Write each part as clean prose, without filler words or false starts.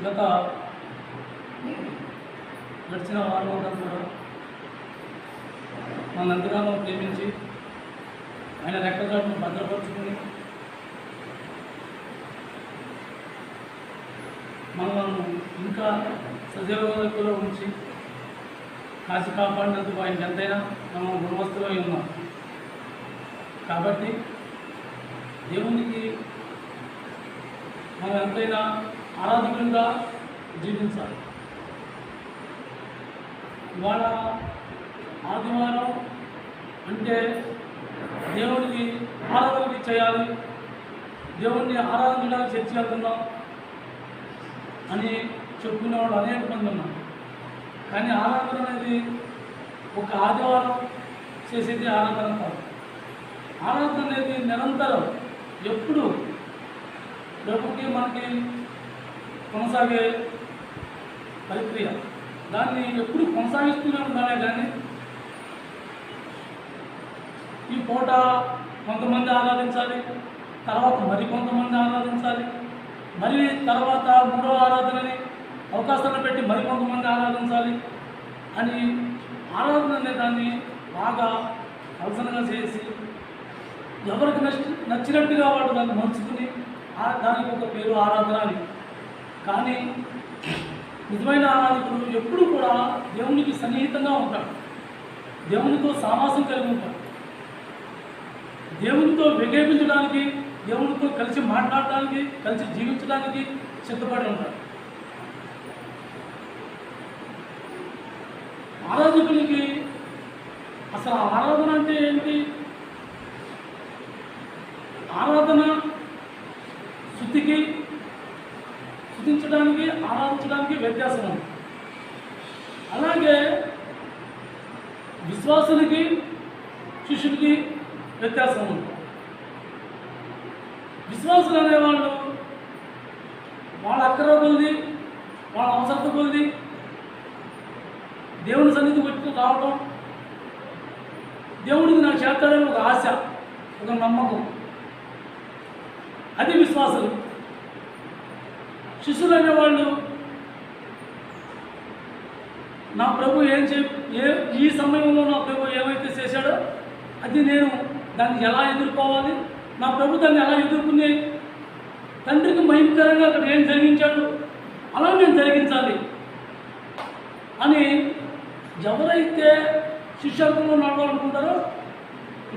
గత గడిచిన వారం అంతా కూడా మనందరం ప్రేమించి ఆయన రెక్కగాలను భద్రపరుచుకుని మనల్ని ఇంకా సజీవంలో ఉంచి కాచి కాపాడినందుకు ఆయనకి ఎంతైనా మనం రుణవస్తులై ఉన్నాం. కాబట్టి దేవునికి మనం ఎంతైనా ఆరాధకులుగా జీవించాలి. ఇవాళ ఆదివారం అంటే దేవుడికి ఆరాధన చేయాలి, దేవుడిని ఆరాధించడానికి చర్చ వెళ్తున్నాం అని చెప్పుకునే వాళ్ళు అనేక మంది ఉన్నారు. కానీ ఆరాధన అనేది ఒక ఆదివారం చేసేది ఆరాధన కాదు. ఆరాధన అనేది నిరంతరం ఎప్పుడు ప్రభుకి మనకి కొనసాగే ప్రక్రియ. దాన్ని ఎప్పుడు కొనసాగిస్తూనే ఉండాలి. కానీ ఈ పూట కొంతమంది ఆరాధించాలి, తర్వాత మరికొంతమంది ఆరాధించాలి, మరి తర్వాత మూడో ఆరాధనని అవకాశాలను పెట్టి మరికొంతమంది ఆరాధించాలి అని ఆరాధన అనే దాన్ని బాగా అవసరంగా చేసి ఎవరికి నచ్చినట్టుగా వాడు దాన్ని మలుచుకుని దానికి ఒక పేరు ఆరాధన అని. కానీ నిజమైన ఆరాధకుడు ఎప్పుడు కూడా దేవునికి సన్నిహితంగా ఉంటాడు, దేవునితో సావాసం కలిగి ఉంటాడు, దేవునితో వివేపించడానికి, దేవునితో కలిసి మాట్లాడడానికి, కలిసి జీవించడానికి సిద్ధపడి ఉంటాడు. ఆరాధకునికి అసలు ఆరాధన అంటే ఏంటి? ఆరాధన స్తుతికి, స్తుతించడానికి, ఆరాధించడానికి వ్యత్యాసం ఉంది. అలాగే విశ్వాసులకి, శిష్యులకి వ్యత్యాసం ఉంది. విశ్వాసులు అనేవాళ్ళు వాళ్ళ అక్కర కొలిది, వాళ్ళ అవసరత కొలిది దేవుని సన్నిధికి వచ్చి రావటం, దేవుడికి నాకు చేస్తాడని ఒక ఆశ, ఒక నమ్మకం, అది విశ్వాసులు. శిష్యులు అనేవాళ్ళు నా ప్రభు ఈ సమయంలో నా ప్రభు ఏమైతే చేశాడో అది నేను దాన్ని ఎలా ఎదుర్కోవాలి, నా ప్రభు దాన్ని ఎలా ఎదుర్కొనే తండ్రికి మహిమకరంగా అక్కడ ఏం జరిగించాడు అలా నేను జరిగించాలి అని ఎవరైతే శిష్యత్వంలో నడవాలనుకుంటారో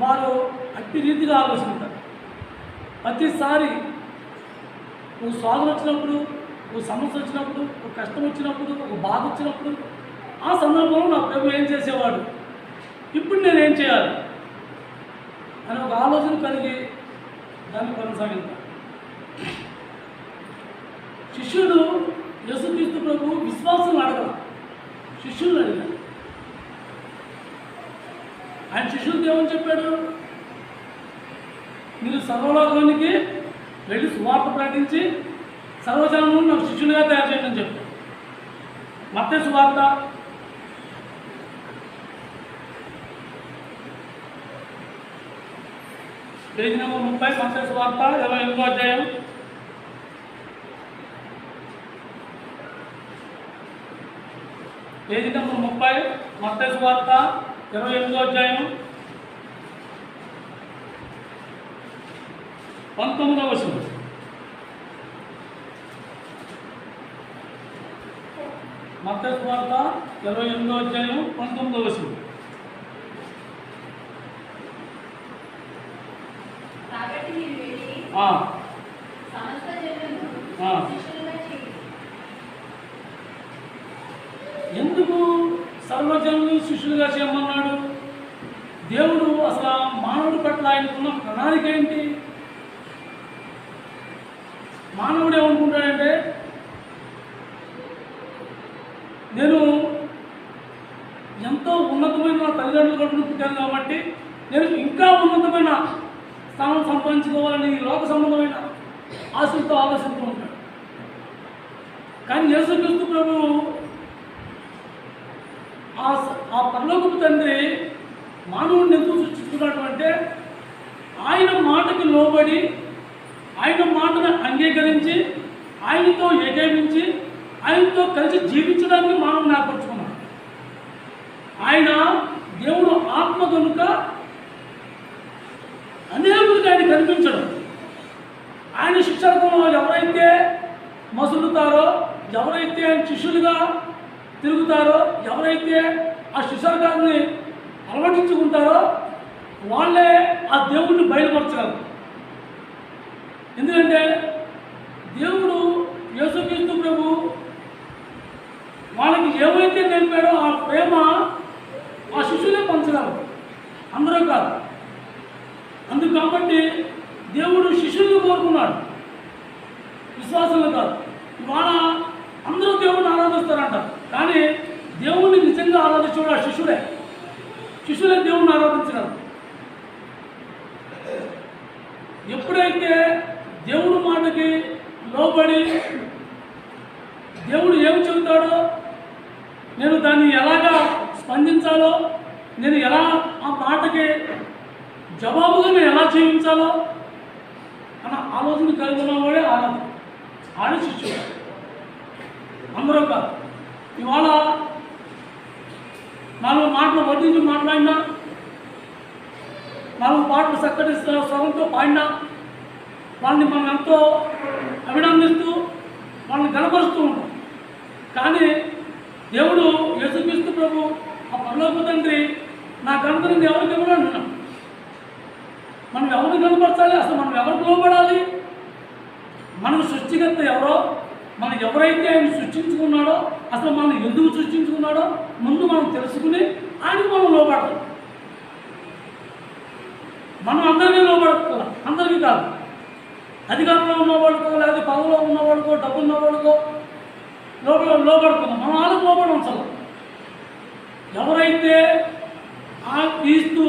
వారు అట్టి రీతిగా ఆలోచిస్తారు. ప్రతిసారి ఒక స్వాగతం వచ్చినప్పుడు, ఒక సమస్య వచ్చినప్పుడు, ఒక కష్టం వచ్చినప్పుడు, ఒక బాధ వచ్చినప్పుడు ఆ సందర్భంలో నా ప్రభు ఏం చేసేవాడు, ఇప్పుడు నేనేం చేయాలి అని ఒక ఆలోచన కలిగి దాన్ని కొనసాగిస్తాను. శిష్యుడు యేసుక్రీస్తు ప్రభు విశ్వాసం అడగల, శిష్యులు అడిగారు. ఆయన శిష్యులకి ఏమని చెప్పాడు? మీరు సర్వలోకానికి వెళ్ళి సువార్త ప్రకటించి సర్వజనము నాకు శిష్యులుగా తయారు చేయండి అని చెప్పాడు. మత్తయి సువార్త 30 మత్తయి సువార్త 28వ అధ్యాయం. పేజీ నెంబర్ 30 మత్తయి సువార్త 28వ అధ్యాయం 19వ వచనం. మత్తయి సువార్త 28వ అధ్యాయం 19వ వచనం. ఎందుకు సర్వజనులు శిష్యులుగా చేయమన్నాడు? దేవుడు అసలు మానవుడి పట్ల ఆయనకున్న ప్రణాళిక ఏంటి? మానవుడు ఏమనుకుంటాడంటే, నేను ఎంతో ఉన్నతమైన నా తల్లిదండ్రులు కట్టుకుని పుట్టాను కాబట్టి నేను ఇంకా ఉన్నతమైన స్థానం సంపాదించుకోవాలని లోక సంబంధమైన ఆశలతో ఆలోచిస్తూ ఉంటాడు. కానీ యేసుక్రీస్తు ప్రభు ఆ పరలోకపు తండ్రి మానవుడిని ఎందుకు సృష్టించుకున్నాడు అంటే ఆయన మాటకి లోబడి, ఆయన మాటను అంగీకరించి, ఆయనతో ఏకీభవించి ఆయనతో కలిసి జీవించడానికి మనం ఏర్పరచుకున్నాం. ఆయన దేవుడు ఆత్మ కనుక అనేకులకు ఆయన కనిపించడం. ఆయన శిక్షకులు ఎవరైతే మసులుతారో, ఎవరైతే ఆయన శిష్యులుగా తిరుగుతారో, ఎవరైతే ఆ శిష్యుగారిని అలవటించుకుంటారో వాళ్ళే ఆ దేవుడిని బయలుపరచగలరు. ఎందుకంటే దేవుడు యేసుక్రీస్తు ప్రభు వాళ్ళకి ఏమైతే నేర్పాడో ఆ ప్రేమ ఆ శిష్యులే పంచగలరు, అందరూ కాదు. అందుకు కాబట్టి దేవుడు శిష్యులను కోరుకున్నాడు, విశ్వాసులు కాదు. ఇవాళ అందరూ దేవుడిని ఆరాధిస్తారంట, కానీ దేవుడిని నిజంగా ఆరాధించేవాడు ఆ శిష్యులే దేవుడిని ఆరాధించగలరు. ఎప్పుడైతే దేవుడు మాటకి లోబడి దేవుడు ఏమి చెబుతాడో నేను దాన్ని ఎలాగా స్పందించాలో, నేను ఎలా ఆ మాటకి జవాబుగా నేను ఎలా జీవించాలో అన్న ఆలోచన కలిగి ఉన్నవాడే ఆడ శిష్యుడు, అందరూ కాదు. ఇవాళ 4 మాటలు వర్ణించి మాట్లాడినా, 4 పాటలు చక్కటి స్వరంతో పాడినా వాళ్ళని మనం ఎంతో అభినందిస్తూ వాళ్ళని గణపరుస్తూ ఉంటాం. కానీ దేవుడు యేసుక్రీస్తు ప్రభు ఆ పరలోక తండ్రి నా ఘనతని ఎవరికి ఇవ్వడం అంటున్నాం. మనం ఎవరిని కనపరచాలి, అసలు మనం ఎవరికి లోబడాలి? మనకు సృష్టికర్త ఎవరో, మనం ఎవరైతే ఆయన సృష్టించుకున్నాడో, అసలు మనం ఎందుకు సృష్టించుకున్నాడో ముందు మనం తెలుసుకుని ఆయనకు మనం లోబడాలి. మనం అందరికీ లోబడుతున్నాం, అందరికీ కాదు. అధికారంలో ఉన్నవాడుకో, లేదా పదవిలో ఉన్నవాడుకో, డబ్బు ఉన్నవాడుకో లోబడుతున్నాం. మనం వాళ్ళకు లోబడం అసలు. ఎవరైతే ఆ క్రీస్తు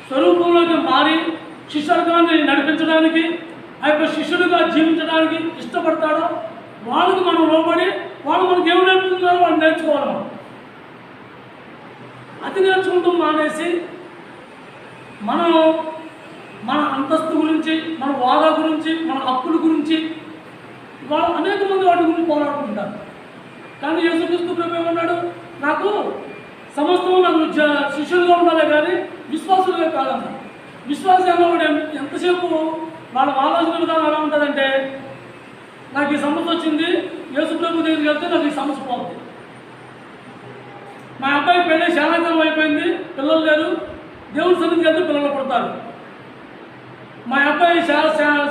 స్వరూపంలోకి మారి శిష్యుగాన్ని నడిపించడానికి, ఆ యొక్క శిష్యుడిగా జీవించడానికి ఇష్టపడతాడో వాళ్ళకి మనం లోబడి వాళ్ళు మనకి ఏమి నేర్పుతున్నారో వాళ్ళు నేర్చుకోవాలి. మనం అతి నేర్చుకుంటూ మానేసి మనం మన అంతస్తు గురించి, మన వాదా గురించి, మన హక్కుల గురించి వాళ్ళు అనేక మంది వాటి గురించి పోరాడుతుంటారు. కానీ యేసుక్రీస్తు ప్రభు ఏమన్నాడు? నాకు సమస్తం నాకు శిష్యులుగా ఉండాలి కానీ విశ్వాసులుగా కాదన్న. విశ్వాసం అన్నవాడు ఎంతసేపు వాళ్ళ ఆలోచన విధానం ఎలా ఉంటుందంటే, నాకు ఈ సమస్య వచ్చింది, యేసు ప్రభు దగ్గరికి వెళ్తే నాకు ఈ సమస్య పోతుంది. మా అబ్బాయి పెళ్ళి చాలా కాలం అయిపోయింది, పిల్లలు లేరు, దేవుడి సన్నిధికి వెళ్తే పిల్లలు పడతారు. మా అబ్బాయి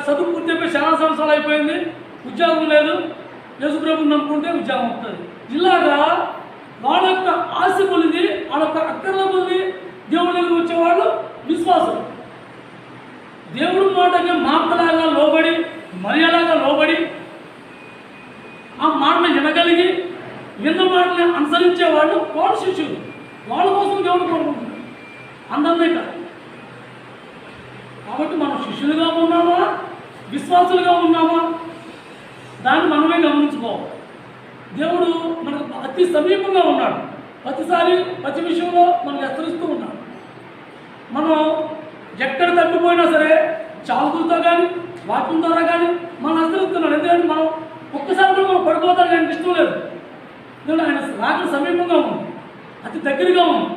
చదువు పూర్తి అయిపోయి చాలా సంవత్సరాలు అయిపోయింది, ఉద్యోగం లేదు, యేసు ప్రభుని నమ్ముకుంటే ఉద్యోగం వస్తుంది. ఇలాగా వాళ్ళ యొక్క ఆశ కొలిది, వాళ్ళ యొక్క అక్కర్ల కొలిది దేవుడి దగ్గరికి వచ్చేవాళ్ళు విశ్వాసం. దేవుడి మాటకి మాటలాగా లోబడి, మర్యాదగా లోబడి, ఆ మాటను వినగలిగి విన్న మాటని అనుసరించేవాళ్ళు వాళ్ళ శిష్యులు. వాళ్ళ కోసం దేవుడు కోరుకుంటున్నారు, అందరినీ కాదు. కాబట్టి మనం శిష్యులుగా ఉన్నామా, విశ్వాసులుగా ఉన్నామా, దాన్ని మనమే గమనించుకోవాలి. దేవుడు మనకు అతి సమీపంగా ఉన్నాడు. ప్రతిసారి ప్రతి విషయంలో మనకు హెచ్చరిస్తూ ఉన్నాడు. మనం ఎక్కడ తప్పిపోయినా సరే చావులతో కానీ వాక్యం ద్వారా కానీ మనం హెచ్చరిస్తున్నాడు. ఎందుకంటే మనం ఒక్కసారి కూడా మనం పడిపోతానికి ఆయనకి ఇష్టం లేదు. ఎందుకంటే ఆయన రాక సమీపంగా ఉంది, అతి దగ్గరగా ఉంది.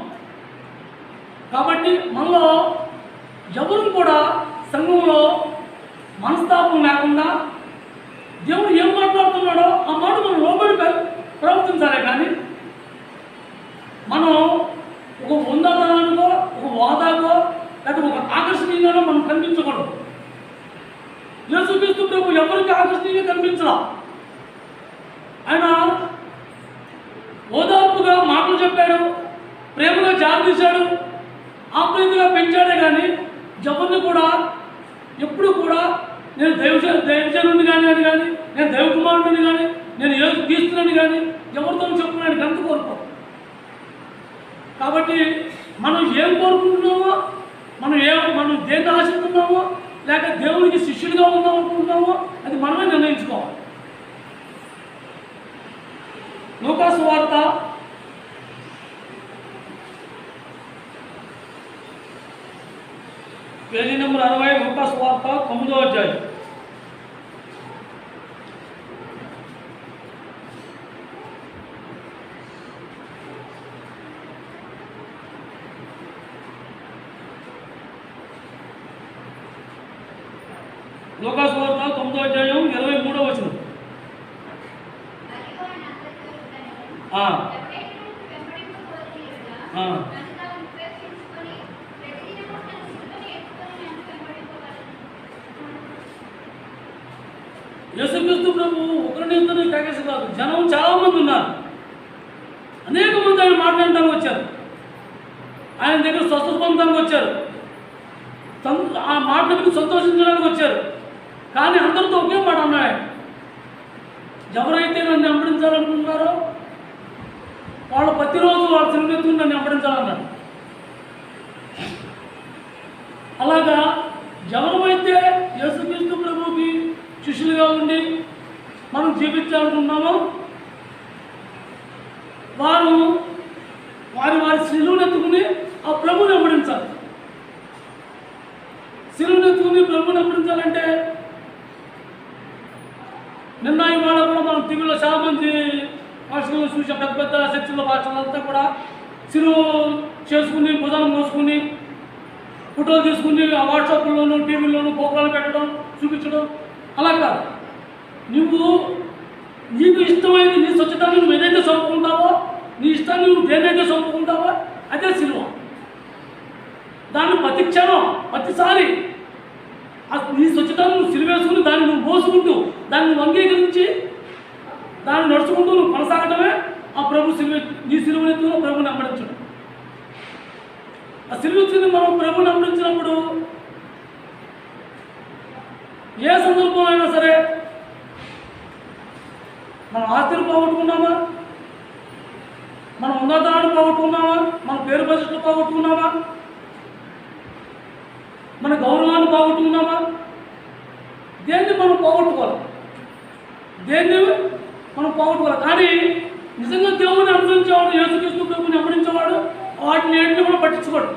కాబట్టి మనలో ఎవరు కూడా సంఘంలో మనస్తాపం లేకుండా దేవుడు ఏం మాట్లాడుతున్నాడో ఆ మాట మనం లోబడి ప్రవర్తించాలి. కానీ మనం ఒక ఉందాతనానికో, ఒక వాదాకో, లేకపోతే ఒక ఆకర్షణీయంగానో మనం కనిపించకూడదు. యేసుక్రీస్తు ప్రభు ఎవరికి ఆకర్షణీయంగా కనిపించలా. ఆయన ఓదార్పుగా మాటలు చెప్పాడు, ప్రేమగా జారి తీశాడు, ఆప్రీతిగా పెంచాడే. కానీ ఎవరిని కూడా ఎప్పుడు కూడా నేను దైవజనుడిని కానీ నేను దైవకుమారుడిని కానీ నేను ఏదో తీస్తున్నాను కానీ ఎవరితో చెప్పుకున్నాడు గంత కోరుకో. కాబట్టి మనం ఏం కోరుకుంటున్నామో, మనం దేన్ని ఆశిస్తున్నామో, లేక దేవునికి శిష్యుడిగా ఉందాం అనుకుంటున్నామో అది మనమే నిర్ణయించుకోవాలి. లూకా సువార్త 60 లూకా సువార్త 9వ అధ్యాయం. లూకాసు వార్త 9వ అధ్యాయం 23వ వచనం. ఆ యేసుక్రీస్తు ప్రభు ఒకరిని ఇద్దరు కాకేసి కాదు, జనం చాలామంది ఉన్నారు. అనేక మంది ఆయన మాట్లాడడానికి వచ్చారు, ఆయన దగ్గర స్వస్థత పొందడానికి వచ్చారు, ఆ మాటలకు సంతోషించడానికి వచ్చారు. కానీ అందరితో ఒకే మాట అన్నాడు, ఎవరైతే నన్ను వెంబడించాలనుకుంటున్నారో వాళ్ళు ప్రతిరోజు వాళ్ళ తిరుగుతూ నన్ను వెంబడించాలన్నాడు. అలాగా ఎవరైతే యేసుక్రీస్తు ప్రభువుకి శిష్యులుగా ఉండి మనం జీవించాలనుకున్నామో వారు వారి శిలువను ఎత్తుకుని ఆ ప్రభువుని వెంబడించాలి. శిలువను ఎత్తుకుని ప్రభువుని వెంబడించాలంటే నిన్న ఇవాళ కూడా మనం టీవీలో చాలామంది భాషలు చూసే పెద్ద పెద్ద చర్చిల భాషలంతా కూడా శిలువ చేసుకుని భుజాలు మోసుకుని ఫోటోలు తీసుకుని ఆ వాట్సాప్లోను టీవీలోను ప్రోగ్రాలు పెట్టడం చూపించడం అలా కాదు. నీకు ఇష్టమైంది నీ స్వచ్ఛతాన్ని నువ్వు ఏదైతే చంపుకుంటావో, నీ ఇష్టాన్ని నువ్వు దేనైతే చంపుకుంటావో అదే సిలువ. దాన్ని ప్రతి క్షణం ప్రతిసారి నీ స్వచ్ఛతాన్ని నువ్వు సిలువేసుకుని దాన్ని నువ్వు మోసుకుంటూ దాన్ని నువ్వు అంగీకరించి దాన్ని నడుచుకుంటూ నువ్వు కొనసాగటమే ఆ ప్రభు సిలువ. నీ సిలువనెత్తులో ప్రభుని వెంబడించడం. ఆ సిలువెత్తుని మనం ప్రభుని వెంబడించినప్పుడు ఏ సందర్భంలో అయినా సరే మనం ఆస్తిని పోగొట్టుకున్నామా, మన ఉన్నతాన్ని పోగొట్టుకున్నామా, మన పేరు ప్రతిష్టలు పోగొట్టుకున్నామా, మన గౌరవాన్ని పోగొట్టుకున్నామా, దేన్ని మనం పోగొట్టుకోవాలి, దేన్ని మనం పోగొట్టుకోవాలి. కానీ నిజంగా దేవుని అనుసరించేవాడు, యేసుక్రీస్తు ప్రభుని వెంబడించేవాడు వాటిని ఏంటిని కూడా పట్టించుకోడు.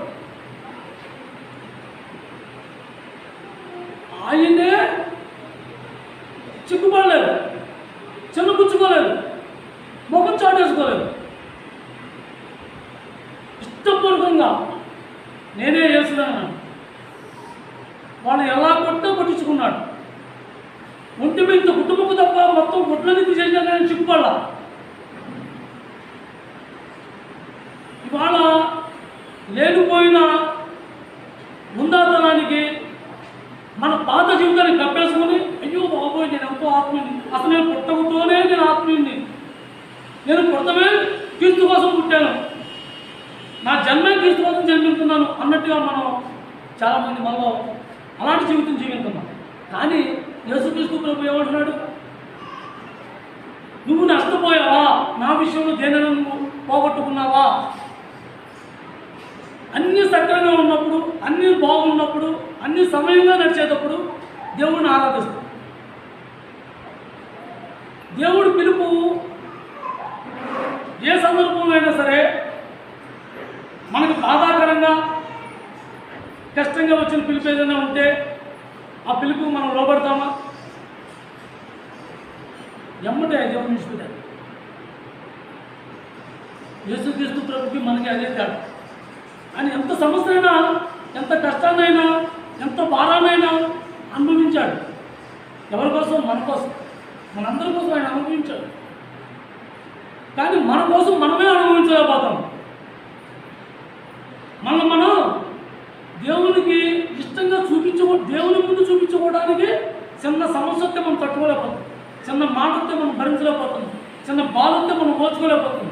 ఆయనే చిక్కుపడలేదు, చిన్నపుచ్చుకోలేదు, ముఖం చాటేసుకోలేదు. ఇష్టపూర్వకంగా నేనే చేస్తున్నాను. వాళ్ళు ఎలా కొట్టో పట్టించుకున్నాడు. ఒంటి మీద కుటుంబకు తప్ప మొత్తం గుడ్లని తీసేసాక నేను చిక్కుపడాల. ఇవాళ లేనిపోయిన ఉందాతనానికి మన పాత జీవితాన్ని కప్పేసుకుని అయ్యో బాబోయ్ నేను ఎంతో ఆత్మీయుని, అసలు నేను పుట్టకతోనే నేను ఆత్మీయుని, నేను పుట్టమే క్రీస్తు కోసం పుట్టాను, నా జన్మే క్రీస్తు కోసం జన్మిస్తున్నాను అన్నట్టుగా మనం చాలామంది మనలో అలాంటి జీవితం జీవిస్తున్నాం. కానీ యేసుక్రీస్తు ప్రభు ఏమంటున్నాడు, నువ్వు నష్టపోయావా, నా విషయంలో దేనిని నువ్వు పోగొట్టుకున్నావా, అన్నీ సక్రంగా ఉన్నప్పుడు, అన్నీ బాగున్నప్పుడు, అన్ని సమయంగా నడిచేటప్పుడు దేవుడిని ఆరాధిస్తాం. దేవుడి పిలుపు ఏ సందర్భంలో అయినా సరే మనకు బాధాకరంగా కష్టంగా వచ్చిన పిలుపు ఏదైనా ఉంటే ఆ పిలుపు మనం లోబడతామా? ఎమ్మటే దేవుని విడిచిపెట్టాలి. యేసుక్రీస్తు ప్రభుకి మనకి అదే తేడా. ఆయన ఎంత సమస్యనైనా, ఎంత కష్టాన్నైనా, ఎంత భారాన్నైనా అనుభవించాడు. ఎవరి కోసం? మన కోసం, మనందరి కోసం ఆయన అనుభవించాడు. కానీ మన కోసం మనమే అనుభవించలేకపోతాం. మనం దేవునికి ఇష్టంగా దేవుని ముందు చూపించుకోవడానికి చిన్న సమస్య వస్తే మనం తట్టుకోలేకపోతాం, చిన్న మాట వస్తే మనం భరించలేకపోతాం, చిన్న బాధ వస్తే మనం ఓర్చుకోలేకపోతాం.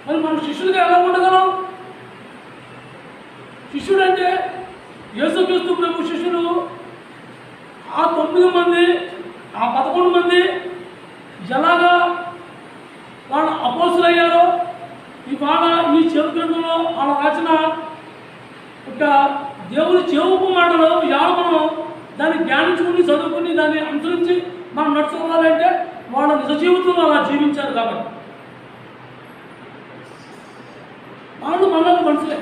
మరి మనం శిష్యులుగా ఎలా ఉండగలం? శిష్యుడు అంటే యేసుక్రీస్తు ప్రభు శిష్యులు ఆ 9 మంది, ఆ 11 మంది ఎలాగా వాళ్ళ అపోస్తులు అయ్యారో ఇవాళ ఈ చెవి గ్రంథంలో వాళ్ళ రాసిన ఒక దేవుని చెవుపు మాటలు మనం దాన్ని ధ్యానించుకుని చదువుకుని దాన్ని అనుసరించి మనం నడుచుకోవాలంటే వాళ్ళ నిజ జీవితంలో అలా జీవించారు. కాబట్టి వాళ్ళు మనలాగా మనుషులే,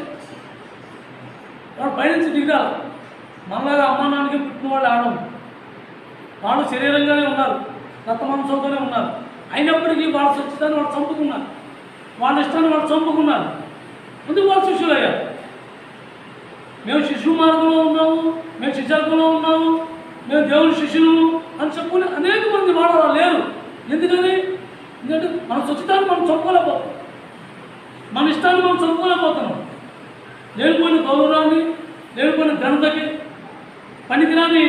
వాళ్ళు పైనుంచి దిగాలి. మనలాగా అమ్మా నాన్నకి పుట్టిన వాళ్ళు ఆడము, వాళ్ళు శరీరంగానే ఉన్నారు, రక్తమాంసంతోనే ఉన్నారు. అయినప్పటికీ వాళ్ళ స్వచ్ఛతాన్ని వాళ్ళు చంపుకున్నారు, వాళ్ళ ఇష్టాన్ని వాళ్ళు చంపుకున్నారు. ముందు వాళ్ళు శిష్యులు అయ్యారు. మేము శిశు మార్గంలో ఉన్నాము, మేము శిశుర్గంలో ఉన్నాము, మేము దేవుని శిష్యులు అని చెప్పుకుని అనేక మంది వాడాలా లేరు. ఎందుకంటే మన స్వచ్ఛతాన్ని మనం చంపుకోలేకపోతాం, మన ఇష్టాన్ని మనం చంపుకోలేకపోతున్నాం. లేనిపోయిన గౌరవాన్ని, లేనిపోయిన ఘనతకి, పనికిరాని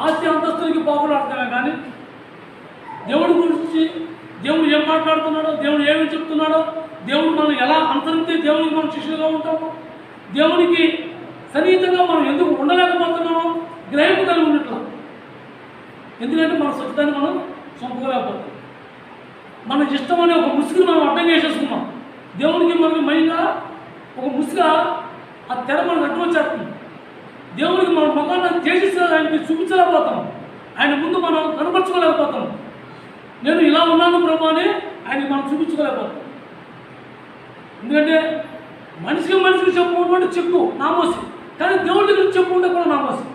ఆస్తి అంతస్తులకి పోకలాడుతామే. కానీ దేవుడి గురించి దేవుడు ఏం మాట్లాడుతున్నాడో, దేవుడు ఏమి చెప్తున్నాడో, దేవుడు మనం ఎలా అనుసరిస్తే దేవునికి మనం శిష్యులుగా ఉంటామో, దేవునికి సన్నిహితంగా మనం ఎందుకు ఉండలేకపోతున్నామో గ్రహింపు కలిగి ఉన్నట్లు. ఎందుకంటే మన స్వచ్ఛతాన్ని మనం చంపుకోలేకపోతాం. మన ఇష్టం అనే ఒక ముసుగుని మనం అర్థం చేసేసుకున్నాం. దేవునికి మనకి మైండ్గా ఒక ముసుగా ఆ తెర మనకు అడ్డు వచ్చేస్తుంది. దేవునికి మన ముఖాన్ని తేజస్సుగా ఆయనకి చూపించలేకపోతాం, ఆయన ముందు మనం కనపరచుకోలేకపోతాం. నేను ఇలా ఉన్నాను ప్రభు అని ఆయనకి మనం చూపించుకోలేకపోతాం. ఎందుకంటే మనిషికి చెప్పుకుంటే చెప్పు నామోసి, కానీ దేవుడి దగ్గర చెప్పుకుంటే కూడా నామోసి.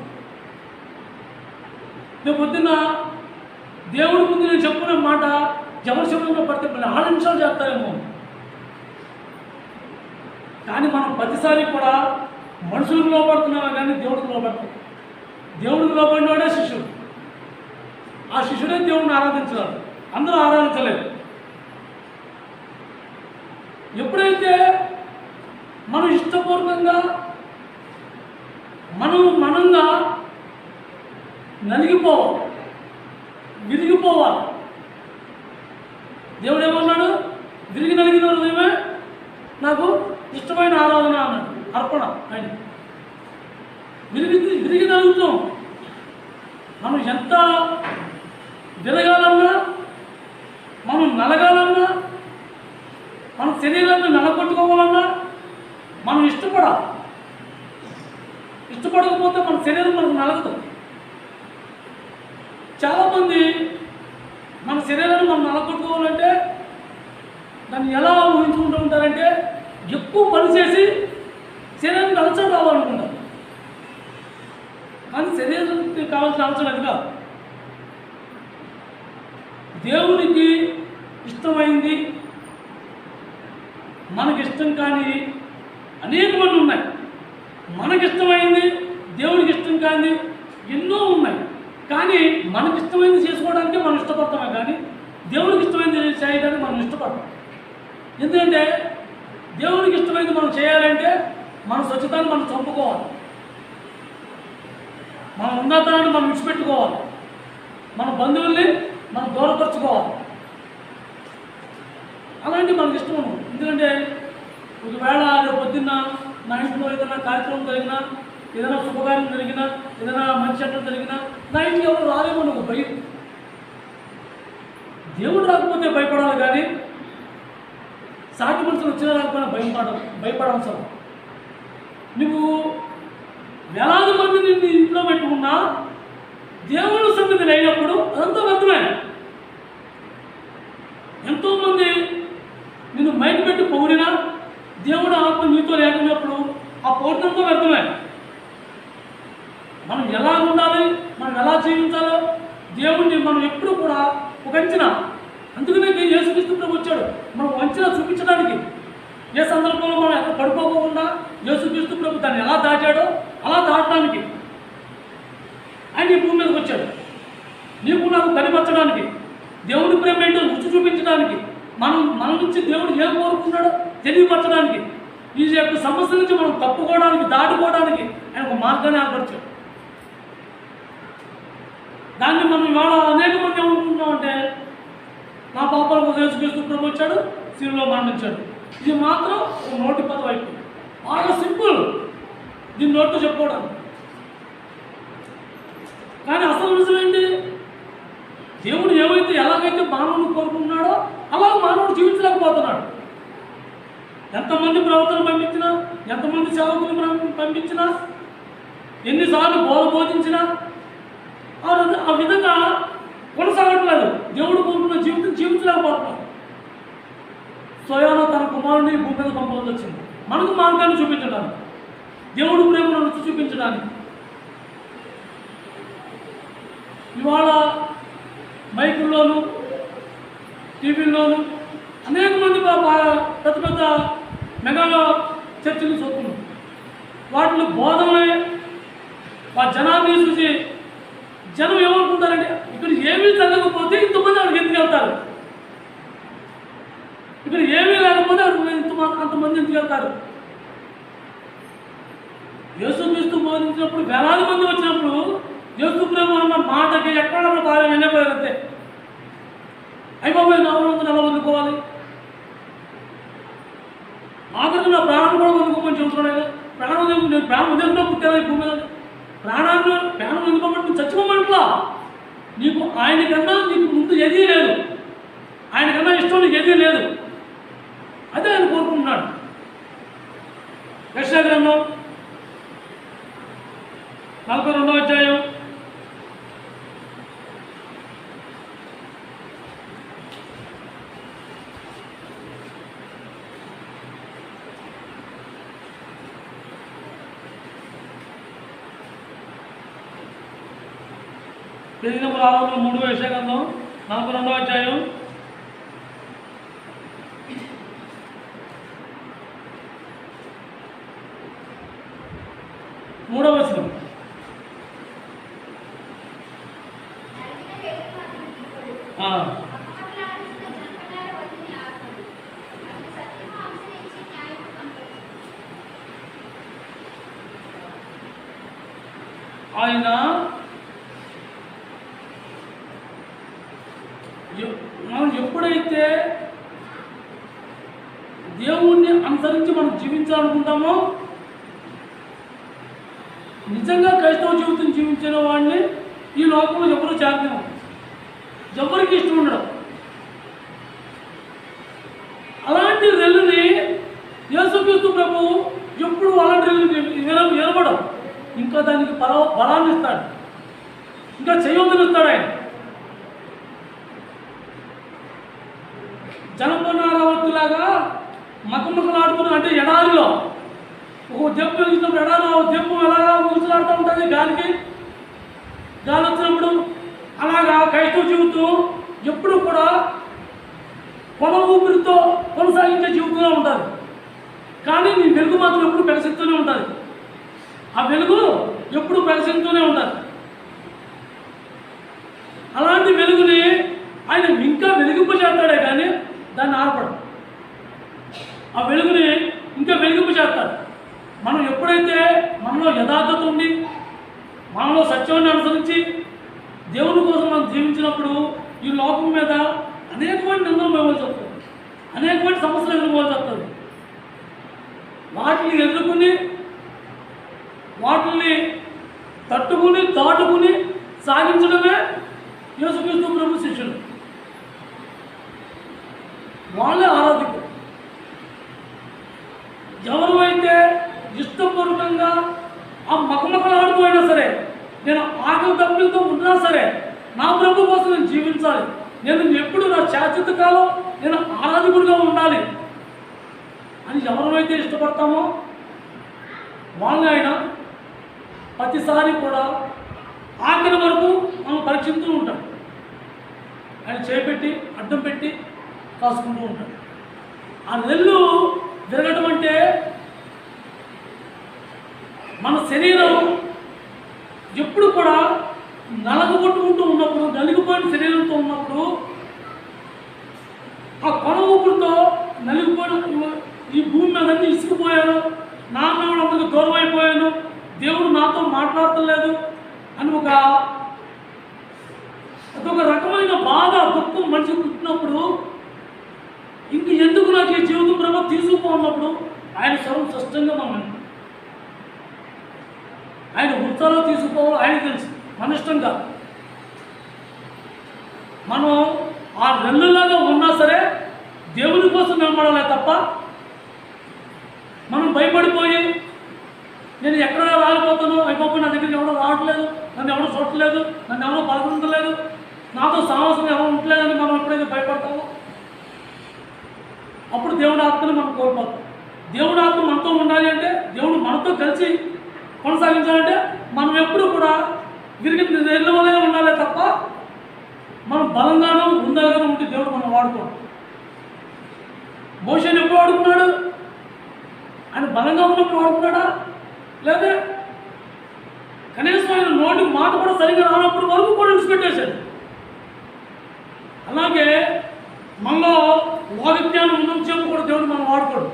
నేను పొద్దున్న దేవుడి ముందు నేను చెప్పుకునే మాట ఎవరి శబ్దంలో పడితే 6 నిమిషాలు చేస్తారేమో. కానీ మనం ప్రతిసారి కూడా మనుషులకు లోపడుతున్నామే కానీ దేవుడికి లోపడతాం. దేవుడికి లోపడినవాడే శిష్యుడు. ఆ శిష్యుడే దేవుడిని ఆరాధించాలి, అందరూ ఆరాధించలేదు. ఎప్పుడైతే మనం ఇష్టపూర్వకంగా మనంగా నలిగిపోవాలి, విరిగిపోవాలి. దేవుడు ఏమన్నాడు? విరిగి నలిగిన హృదయమే నాకు ఇష్టమైన ఆరాధన అన్నాడు, అర్పణ. ఆయన విరిగి నలుగుతాం. మనం ఎంత విరగాలన్నా, మనం నలగాలన్నా, మన శరీరాన్ని నలగొట్టుకోవాలన్నా మనం ఇష్టపడకపోతే మన శరీరం మనకు నలగదు. చాలామంది మన శరీరాన్ని మనం నలగొట్టుకోవాలంటే దాన్ని ఎలా ఊహించుకుంటూ ఉంటారంటే ఎక్కువ పని చేసి శరీరానికి అలసట రావాలనుకుంటారు. కానీ శరీరానికి కావాల్సిన అలసట అది కాదు. దేవునికి ఇష్టమైంది మనకిష్టం కానీ అనేక మంది ఉన్నాయి. మనకిష్టమైంది దేవుడికి ఇష్టం కానీ ఎన్నో ఉన్నాయి. కానీ మనకిష్టమైంది చేసుకోవడానికి మనం ఇష్టపడతామే కానీ దేవుడికి ఇష్టమైంది చేయడానికి మనం ఇష్టపడతాం. ఎందుకంటే దేవుడికి ఇష్టమైంది మనం చేయాలంటే మన స్వచ్ఛతాన్ని మనం చంపుకోవాలి, మన ఉన్నతాన్ని మనం విడిచిపెట్టుకోవాలి, మన బంధువుల్ని మనం దూరపరచుకోవాలి. అలాంటి మనకి ఇష్టం ఉండదు. ఎందుకంటే ఒకవేళ పొద్దున్న నా ఇంట్లో ఏదైనా కార్యక్రమం జరిగినా, ఏదైనా శుభకార్యం జరిగినా, ఏదైనా మంచి చెడ్డ జరిగినా నా ఇంటికి ఎవరు రాలేమో ఒక భయం. దేవుడు రాకపోతే భయపడాలి కానీ సాటి మనుషులు వచ్చినా రాకపోయినా భయపడవసరం. నువ్వు వేలాది మంది నిన్ను ఇంట్లో పెట్టుకున్నా దేవుడు సన్నిధి లేనప్పుడు అదంతా వ్యర్థమే. ఎంతోమంది నిన్ను మైండ్ పెట్టి పొగిడినా దేవుడు ఆత్మ నీతో లేకున్నప్పుడు ఆ పౌరులంతా వ్యర్థమే. మనం ఎలా ఉండాలి, మనం ఎలా జీవించాలో దేవుడిని మనం ఎప్పుడు కూడా ఒక అంచనా. అందుకనే యేసుక్రీస్తు ప్రభు వచ్చాడు మనం అంచనా చూపించడానికి. ఏ సందర్భంలో మనం ఎక్కడ పడిపోకుండా యేసుక్రీస్తు ప్రభు దాన్ని ఎలా దాటాడో అలా దాటడానికి ఆయన ఈ భూమి మీదకి వచ్చాడు. నీకు నాకు కనిపించడానికి, దేవుడి ప్రేమ ఏంటో రుచి చూపించడానికి, మన నుంచి దేవుడు ఏం కోరుకున్నాడో తెలియపరచడానికి, ఈ యొక్క సమస్య నుంచి మనం తప్పుకోవడానికి, దాటుకోవడానికి ఆయన ఒక మార్గాన్ని ఏర్పరిచాడు. దాన్ని మనం ఇవాళ అనేక మంది ఏమనుకుంటున్నామంటే నా పాపాల కోసం యేసుక్రీస్తు ప్రభు వచ్చాడు, శిలువలో మరణించాడు. ఇది మాత్రం ఒక నోటి పదం అయిపోయింది. బాగా సింపుల్ దీన్ని నోటితో చెప్పుకోవడానికి. కానీ అసలు నిజమేంటి? దేవుడు ఏమైతే ఎలాగైతే మానవుని కోరుకుంటున్నాడో అలా మానవుడు జీవించలేకపోతున్నాడు. ఎంతమంది ప్రవర్తన పంపించినా, ఎంతమంది సేవకులు పంపించినా, ఎన్నిసార్లు బోధించినా ఆ విధంగా కొనసాగట్లేదు. దేవుడు కోరుకున్న జీవితం జీవించలేకపోతున్నాడు. స్వయాన తన కుమారుని భూమి మీద పంపవలసి వచ్చింది మనకు మార్గాన్ని చూపించడానికి, దేవుడు ప్రేమను రుచి చూపించడానికి. ఇవాళ మైకుల్లోనూ టీవీల్లోనూ అనేక మంది పెద్ద పెద్ద మెగా చర్చలు చూస్తున్నారు. వాటిలో బోధనలే జనాన్ని చూసి జనం ఏమనుకుంటారంటే ఇక్కడ ఏమీ జరగకపోతే ఇంతమంది అక్కడికి ఎందుకు వెళ్తారు, ఇక్కడ ఏమీ లేకపోతే అంతమంది ఎందుకు వెళ్తారు. యేసుక్రీస్తు బోధించినప్పుడు వేలాది మంది వచ్చినప్పుడు యేసు ప్రభు అన్న మాటకి ఎక్కడ బాగా వెళ్ళిపోయారంతే. అయిపోయి నా వాళ్ళంతా ఎలా వదులుకోవాలి, ఆఖరికి నా ప్రాణం కూడా వదులుకోమని చెబుతున్నాడు. నేను ప్రాణం వదిలితో పుట్టాను ఈ భూమి మీద, ప్రాణం ఎందుకోమంటే చచ్చిపోమంటలా. నీకు ఆయనకన్నా నీకు ముందు ఏదీ లేదు, ఆయనకన్నా ఇష్టం నీకు ఏదీ లేదు, అదే ఆయన కోరుకుంటున్నాడు. యెషయా గ్రంథం 42వ అధ్యాయం 6 యెషయా గ్రంథం 42వ అధ్యాయం 3వ వచనం. ఆయన మనం ఎప్పుడైతే దేవుణ్ణి అనుసరించి మనం జీవించాలనుకుంటామో, నిజంగా క్రైస్తవ జీవితం జీవించిన వాడిని ఈ లోకంలో ఎవరు చేద్దాం, ఎవరికి ఇష్టం ఉండడం. అలాంటి రెల్లుని యేసుక్రీస్తు ప్రభు ఎప్పుడు అలాంటి రెల్లు ఎరవడం, ఇంకా దానికి బలాన్ని ఇస్తాడు, ఇంకా చేయొద్దనిస్తాడు. ఆయన జనపనారవత్తులాగా మకమకలాడుతున్న అంటే ఎడారిలో ఒక దెబ్బ వెళ్తున్నప్పుడు ఎడారిలో దెబ్బ ఎలాగా ఊసలాడుతూ ఉంటుంది గాలి వచ్చినప్పుడు, అలాగా క్రైస్తవ జీవితం ఎప్పుడు కూడా కొన ఊపిరితో కొనసాగించే జీవితంలో ఉంటుంది. కానీ నీ వెలుగు మాత్రం ఎప్పుడు ప్రకాశిస్తూనే ఉంటుంది, ఆ వెలుగు ఎప్పుడు ప్రకాశిస్తూనే ఉంటుంది. అలాంటి వెలుగుని ఆయన ఇంకా వెలిగింపజేస్తాడే కానీ దాన్ని ఆర్పడు. ఆ వెలుగుని ఇంకా వెలిగింపజేస్తాడు. మనం ఎప్పుడైతే మనలో యథార్థత ఉండి మనలో సత్యాన్ని అనుసరించి దేవుని కోసం మనం జీవించినప్పుడు ఈ లోకం మీద అనేకమైన నిందలు ఇవ్వాల్సి వస్తుంది, అనేకమైన సమస్యలు ఎదుర్కోవాల్సి వస్తుంది. వాటిని ఎదుర్కొని వాటిని తట్టుకుని దాటుకుని సాగించడమే యేసుక్రీస్తు ప్రభు శిష్యులు. వాళ్ళే ఆరాధికులు. ఎవరు అయితే ఇష్టపూర్వకంగా ఆ మకమకలాడుతూ అయినా సరే, నేను ఆకలి దప్పులతో ఉన్నా సరే నా ప్రభు కోసం నేను జీవించాలి, నేను ఎప్పుడు నా శాశ్వత కాలం నేను ఆరాధకుడిగా ఉండాలి అని ఎవరైతే ఇష్టపడతామో వాళ్ళని ఆయన ప్రతిసారి కూడా ఆఖరి వరకు మనం పరీక్షిస్తూ ఉంటాం. ఆయన చేపెట్టి అడ్డం పెట్టి కాసుకుంటూ ఉంటాడు. ఆ నెల్లు విరగటం అంటే మన శరీరం ఎప్పుడు కూడా నలగొట్టుకుంటూ ఉన్నప్పుడు, నలిగిపోయిన శరీరంతో ఉన్నప్పుడు, ఆ కొన ఊపిరితో నలిగిపోయిన ఈ భూమి మీద ఇసుకుపోయాను, నా వాళ్ళందరికీ దూరం అయిపోయాను, దేవుడు నాతో మాట్లాడతలేదు అని అదొక రకమైన బాధ దుఃఖం మనిషి పుట్టినప్పుడు, ఇంక ఎందుకు నాకు ఈ జీవితం ప్రభు తీసుకుపోన్నప్పుడు ఆయన స్వరం స్పష్టంగా మనం ఆయన వృత్తాలో తీసుకుపోవాలి. ఆయన తెలుసు, మన ఇష్టం కాదు. మనం ఆ రెల్లులాగా ఉన్నా సరే దేవుని కోసం నిలబడాలి తప్ప మనం భయపడిపోయి నేను ఎక్కడ రాలిపోతాను, అయిపోయి నా దగ్గరికి ఎవడో రావట్లేదు, నన్ను ఎవడో చూడట్లేదు, నన్ను ఎవరో పలకరించలేదు, నాతో సాహసం ఎవరు ఉండలేదని మనం ఎప్పుడైతే భయపడతామో అప్పుడు దేవుడి ఆత్మని మనం కోల్పోతాం. దేవుడి ఆత్మ మనతో ఉండాలి అంటే, దేవుడు మనతో కలిసి కొనసాగించాలంటే మనం ఎప్పుడు కూడా విరిగి నెల్ల వల్లే ఉండాలి తప్ప మనం బలంగానూ ఉండాలిగానూ ఉంటే దేవుడు మనం వాడుకోండి. మోషేని ఎప్పుడు వాడుకున్నాడు? ఆయన బలంగా ఉన్నప్పుడు వాడుకున్నాడా? లేదా కనీసం ఆయన నోటి మాట కూడా సరిగ్గా రానప్పుడు వరకు కూడా విడిచిపెట్టేశాడు. అలాగే మనలో వాగ్జ్ఞానం ఉందని చెప్పు కూడా దేవుడు మనం వాడుకోడు.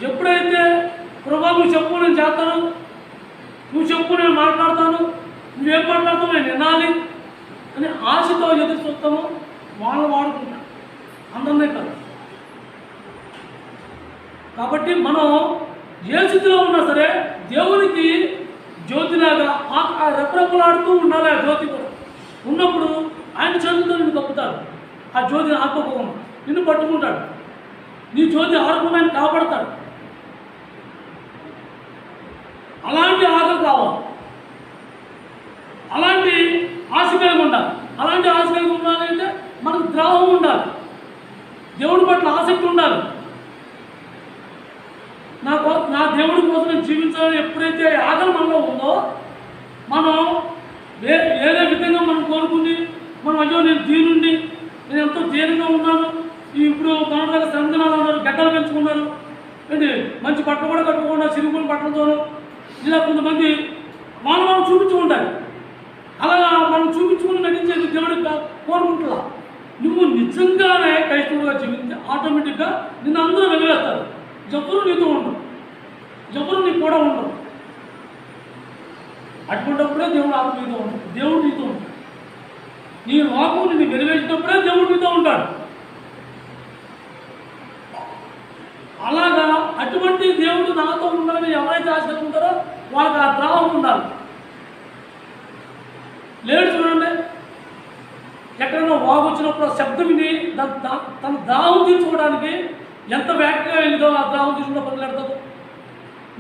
ఎప్పుడైతే ప్రభా నువ్వు చెప్పు నేను చేస్తాను, నువ్వు చెప్పు నేను మాట్లాడతాను, నువ్వేం మాట్లాడతావు నేను వినాలి అని ఆశతో ఎదురు చూస్తాము, వాళ్ళు వాడుకుంటాం, అందరినీ కాదు. కాబట్టి మనం ఏ స్థితిలో ఉన్నా సరే దేవునికి జ్యోతిలాగా రెప్పరెప్పలాడుతూ ఉండాలి. ఆ జ్యోతి కూడా ఉన్నప్పుడు ఆయన చేతులతో నిన్ను కప్పుతాడు. ఆ జ్యోతిని ఆపకపోకుండా నిన్ను పట్టుకుంటాడు. నీ జ్యోతి ఆడకుండా ఆయన కాపాడతాడు. అలాంటి ఆకలి కావాలి, అలాంటి ఆశ కలిగి ఉండాలి. అలాంటి ఆశ కలిగి ఉండాలి అంటే మనకు ద్రాహం ఉండాలి, దేవుడి పట్ల ఆసక్తి ఉండాలి. నా దేవుడి కోసం నేను జీవించాలని ఎప్పుడైతే ఆకలి మనలో ఉందో, మనం ఏదే విధంగా మనం కోరుకుని మనం అయ్యో నేను దీనుండి నేను ఎంతో దీనంగా ఉన్నాను, ఇప్పుడు మన సందనాలు ఉన్నారు, గడ్డలు పెంచుకున్నారు, ఏంటి మంచి బట్టలు కూడా కట్టుకున్నారు, చిరుగుల బట్టలతోనూ ఇలా కొంతమంది మనం చూపించుకుంటారు. అలా మనం చూపించుకుని నటించేది దేవుడికి కోరుకుంటున్నా. నువ్వు నిజంగానే క్రైస్తవులుగా జీవించి ఆటోమేటిక్గా నిన్ను అందరూ వెలివేస్తారు. ఎవరు నీతో ఉండరు, ఎవరు నీ కూడా ఉండరు. అటువంటిప్పుడే దేవుడు ఆత్మ నీతో ఉంటాడు, దేవుడు నీతో ఉంటాడు. నీ లోకం నిన్ను వెలివేసినప్పుడే దేవుడు నీతో ఉంటాడు. అలాగా అటువంటి దేవుడు నాతో ఉండాలని ఎవరైతే ఆశిస్తుంటారో వాళ్ళకి ఆ ద్రావం ఉండాలి. లేడు చూడండి, ఎక్కడైనా వాగు వచ్చినప్పుడు ఆ శబ్దం విని తన దాహం తీర్చుకోవడానికి ఎంత వేగంగా వెళ్ళిదో ఆ దాహం తీసుకుంటూ పరిగెడతాడు.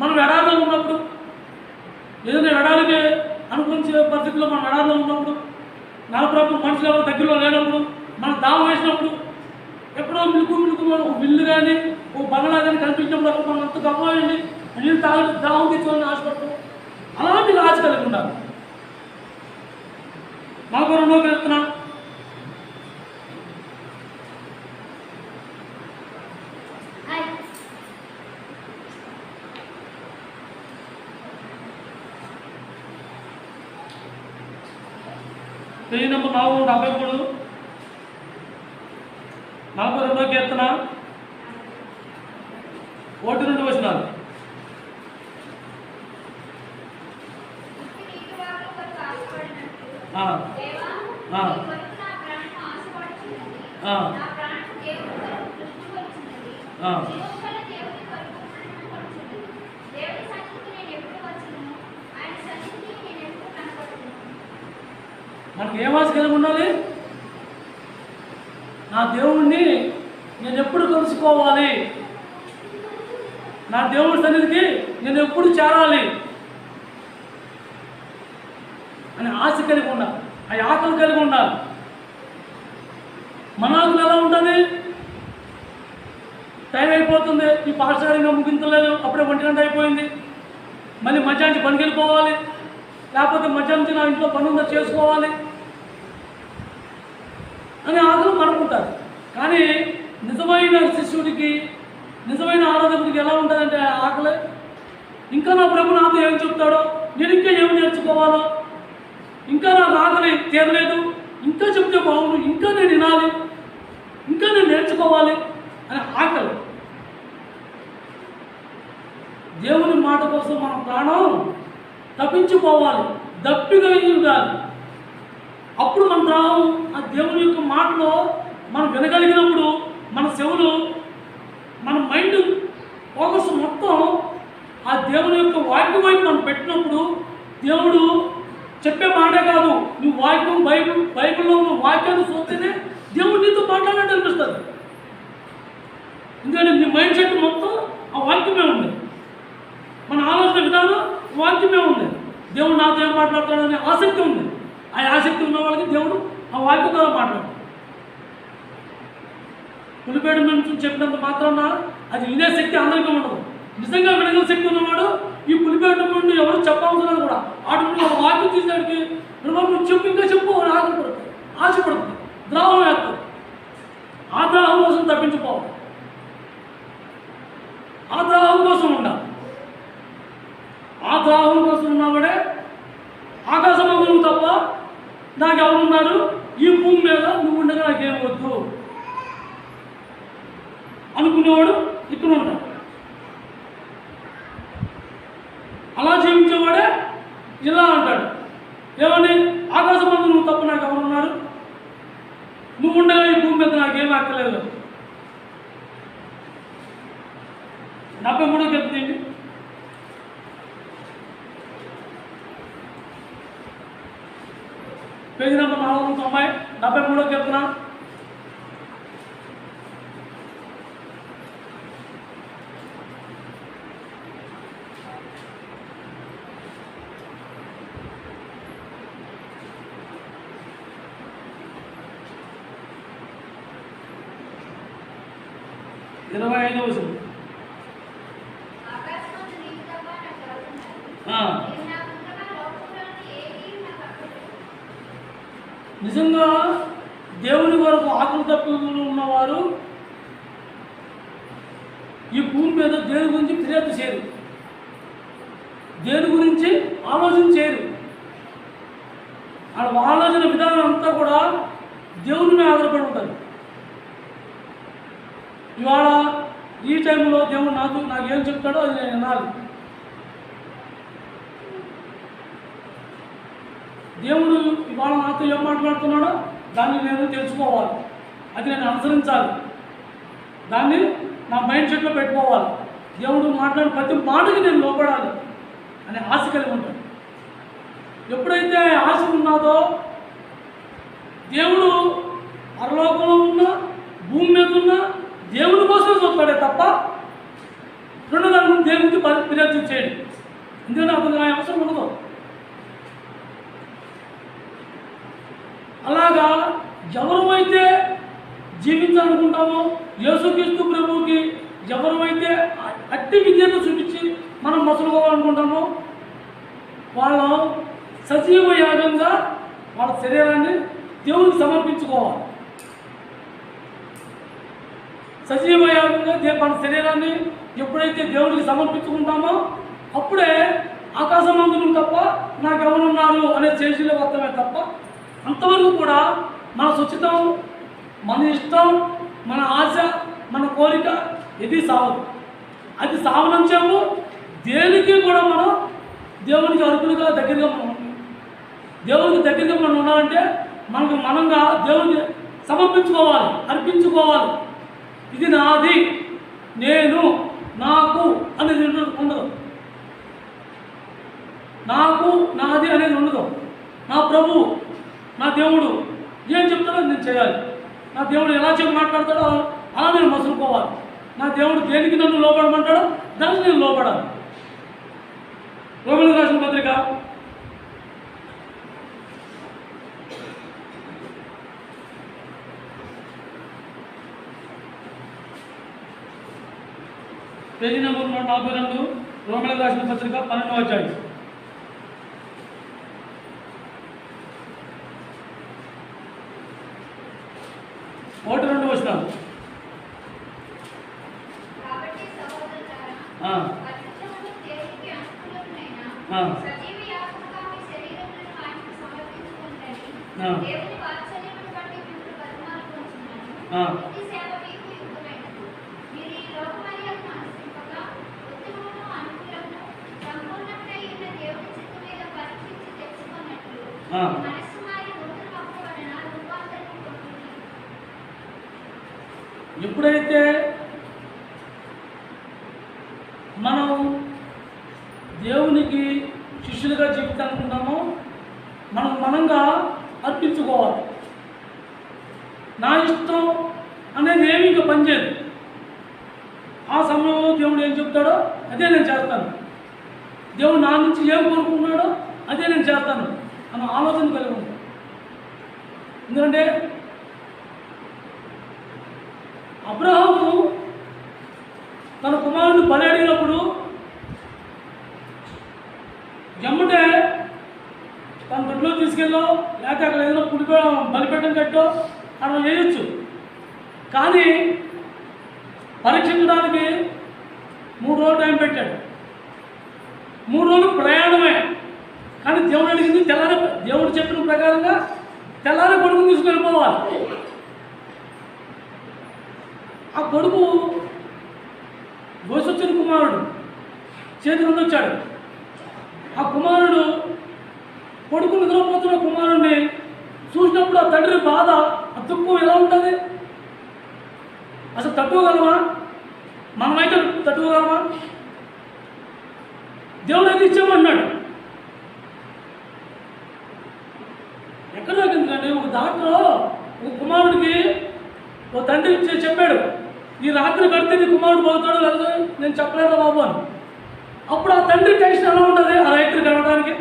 మనం ఎడారిలో ఉన్నప్పుడు, ఏదైనా ఎడారికి అనుకునే పరిస్థితుల్లో మనం ఎడారిలో ఉన్నప్పుడు, నలభై మనుషులు ఎవరు దగ్గరలో లేనప్పుడు, మనం దాహం వేసినప్పుడు, ఎక్కడో మిలుకు ఒక విల్లు కానీ ఒక బంగ్లా కానీ కనిపించినప్పుడు అక్కడ మనం అంత గమనించి నీళ్ళు తాగి దాహం తీసుకోవాలని ఆశపడతాం. అలాంటి ఆశ కలిగి ఉండాలి. నాకు రెండోకి వెళ్తున్నా, పేజీ నెంబర్ 473, 42వ కీర్తన 1-2 వచనాలు. మనకి ఏం ఆశ కలిగి ఉండాలి? నా దేవుణ్ణి నేను ఎప్పుడు కలుసుకోవాలి, నా దేవుడి సన్నిధికి నేను ఎప్పుడు చేరాలి అని ఆశ కలిగి ఉండాలి, ఆ ఆకలి కలిగి ఉండాలి. మన ఆకలి ఎలా ఉంటుంది? టైం అయిపోతుంది, ఈ పాఠశాలంగా ముగించలేదు, అప్పుడే 1 గంట అయిపోయింది, మళ్ళీ మధ్యాహ్నం పనికి వెళ్ళిపోవాలి, లేకపోతే మధ్యాహ్నం నా ఇంట్లో పని ఉందో చేసుకోవాలి అని ఆకలి మనకుంటారు. కానీ నిజమైన శిష్యుడికి, నిజమైన ఆరాధకుడికి ఎలా ఉంటుందంటే ఆకలి, ఇంకా నా ప్రభు నాతో ఏం చెప్తాడో, నేను ఇంకా ఏమి నేర్చుకోవాలో, ఇంకా నాకు ఆకలి తీరలేదు, ఇంకా చెప్తే బాగుండు, ఇంకా నేను వినాలి, ఇంకా నేను నేర్చుకోవాలి అని ఆకలి. దేవుని మాట కోసం మన ప్రాణం తప్పించిపోవాలి, దప్పిగా ఉండాలి. అప్పుడు మన ప్రాణం ఆ దేవుని యొక్క మాటలో మనం వినగలిగినప్పుడు, మన చెవులు, మన మైండ్ ఫోకస్ మొత్తం ఆ దేవుని యొక్క వాక్యం వైపు మనం పెట్టినప్పుడు, దేవుడు చెప్పే మాటే కాదు, నువ్వు వాక్యం బైబిల్లో ఉన్న వాక్యాన్ని చూస్తేనే దేవుడు నీతో మాట్లాడినట్టు అనిపిస్తుంది. ఎందుకంటే నీ మైండ్ సెట్ మొత్తం ఆ వాక్యమే ఉంది, మన ఆలోచన విధానం వాక్యమే ఉంది. దేవుడు నాతో ఏం మాట్లాడతాడనే ఆసక్తి ఉంది. ఆ ఆసక్తి ఉన్న వాళ్ళకి దేవుడు ఆ వాక్యం ద్వారా మాట్లాడతాడు. పులిపేట నుంచి చెప్పినంత మాత్రాన అది వినే శక్తి అందరికీ ఉండదు. నిజంగా వినగల శక్తి ఉన్నవాడు ఈ పులిపేట నుండి ఎవరు చెప్పవసరం కూడా ఆటోమేటిక్గా వాక్యం తీసేవాడికి నువ్వు చెప్పు, ఇంకా చెప్పు అని ఆశపడుతుంది, ద్రావం వేస్తుంది. ఆ ద్రావం కోసం తప్పించిపోవాలి, ఆ ద్రావం కోసం ఉండాలి. ఆ ద్రావం కోసం ఏమన్నారు, ఈ భూమి మీద నువ్వు ఉండగా నాకేం వద్దు అనుకునేవాడు ఇక్కడ ఉంటాడు. అలా జీవించేవాడే ఇలా అంటాడు, ఏమని, ఆకాశమందు నువ్వు తప్ప నాకు ఎవరున్నారు, నువ్వు ఉండగా ఈ భూమి మీద నాకేం అక్కర్లేదు. 73 చెప్తుంది, పేజీ నెంబర్ 490, 73 చెప్తున్నా. ఇరవై 25వ వచనం. నిజంగా దేవుని వరకు ఆకలి తప్పులు ఉన్నవారు ఈ భూమి మీద దేని గురించి ఫిర్యాదు చేయరు, దేని గురించి ఆలోచన చేయరు. వాళ్ళ ఆలోచన విధానం అంతా కూడా దేవుని మీద ఆధారపడి ఉంటుంది. ఇవాళ ఈ టైంలో దేవుడు నాకేం చెప్తాడో అది నేను వినాలి. దేవుడు ఇవాళ నాతో ఏం మాట్లాడుతున్నాడో దాన్ని నేను తెలుసుకోవాలి, అది నేను అనుసరించాలి, దాన్ని నా మైండ్ సెట్లో పెట్టుకోవాలి. దేవుడు మాట్లాడిన ప్రతి మాటకి నేను లోపడాలి అనే ఆశ కలిగి ఉంటాను. ఎప్పుడైతే ఆశ ఉన్నదో దేవుడు పరలోకంలో ఉన్నా భూమి మీద ఉన్నా దేవుడి కోసమే చూస్తాడే తప్ప రెండో దాని ముందు దేవుడికి ఫిర్యాదు చేయండి, ఎందుకంటే అతను నా అవసరం ఉండదు. అలాగా ఎవరైతే జీవించాలనుకుంటామో యేసుక్రీస్తు ప్రభువుకి ఎవరైతే అట్టి విద్యను చూపించి మనం మసులుకోవాలనుకుంటామో వాళ్ళు సజీవ యాగంగా వాళ్ళ శరీరాన్ని దేవునికి సమర్పించుకోవాలి. సజీవ యాగంగా మన శరీరాన్ని ఎప్పుడైతే దేవుడికి సమర్పించుకుంటామో అప్పుడే ఆకాశమందును తప్ప నాకెవరున్నారు అనే శేషిలో వస్తమే తప్ప అంతవరకు కూడా మన సుచితం, మన ఇష్టం, మన ఆశ, మన కోరిక ఇది సావదు. అది సావనంచేమో దేనికి కూడా మనం దేవునికి అర్పులుగా దగ్గరగా దేవునికి దగ్గరగా మనం ఉండాలంటే మనకు మనంగా దేవునికి సమర్పించుకోవాలి, అర్పించుకోవాలి. ఇది నాది, నేను, నాకు అనేది ఉండదు. నాకు నాది అనేది ఉండదు. నా ప్రభు, నా దేవుడు ఏం చెప్తాడో నేను చేయాలి. నా దేవుడు ఎలా చెప్పి మాట్లాడతాడో అలా నేను మసులుకోవాలి. నా దేవుడు దేనికి నన్ను లోపడమంటాడో దానికి నేను లోపడాలి. రోమిలకు రాసిన పత్రిక 42 రోమిలకు రాసిన పత్రిక 12వ అధ్యాయం. ఒకటి 2 వచనాలు. ఎప్పుడైతే మనం దేవునికి శిష్యులుగా జీవితానుకుంటామో మనం మనంగా అర్పించుకోవాలి. నా ఇష్టం అనేది ఏమి ఇంకా పనిచేయదు. ఆ సమయంలో దేవుడు ఏం చెప్తాడో అదే నేను చేస్తాను, దేవుడు నా నుంచి ఏం కోరుకున్నాడో అదే నేను చేస్తాను అన్న ఆలోచన కలిగి ఉంటాను. ఎందుకంటే అబ్రహాము తన కుమారుని బలి అడిగినప్పుడు ఎమ్మటే తన దొడ్లో తీసుకెళ్ళో లేకపోతే అక్కడ ఏదైనా బలిపెట్టడం కట్టో అక్కడ వేయచ్చు. కానీ పరీక్షించడానికి 3 రోజులు టైం పెట్టాడు. 3 రోజులు ప్రయాణమే. కానీ దేవుడు అడిగింది దేవుడు చెప్పిన ప్రకారంగా తెల్లారి కొడుకుని తీసుకెళ్ళిపోవాలి. ఆ కొడుకు వయసు వచ్చిన కుమారుడు చేతి నుండి వచ్చాడు. ఆ కుమారుడు కొడుకు నిద్రపోతున్న కుమారుడిని చూసినప్పుడు ఆ తండ్రి బాధ, ఆ దుఃఖం ఎలా ఉంటుంది? అసలు తట్టుకోగలమా? మనమైతే తట్టుకోగలమా? దేవుడు అయితే ఇచ్చామన్నాడు. ఎక్కడ ఎందుకంటే ఒక దాంట్లో ఒక కుమారుడికి ఒక తండ్రి చెప్పాడు, ఈ రాత్రి కడితే నీ కుమారుడు పోతాడు, లేదా నేను చెప్పలేదా బాబు అని. అప్పుడు ఆ తండ్రి టెన్షన్ ఎలా ఉంటుంది ఆ రాత్రి గడవడానికి?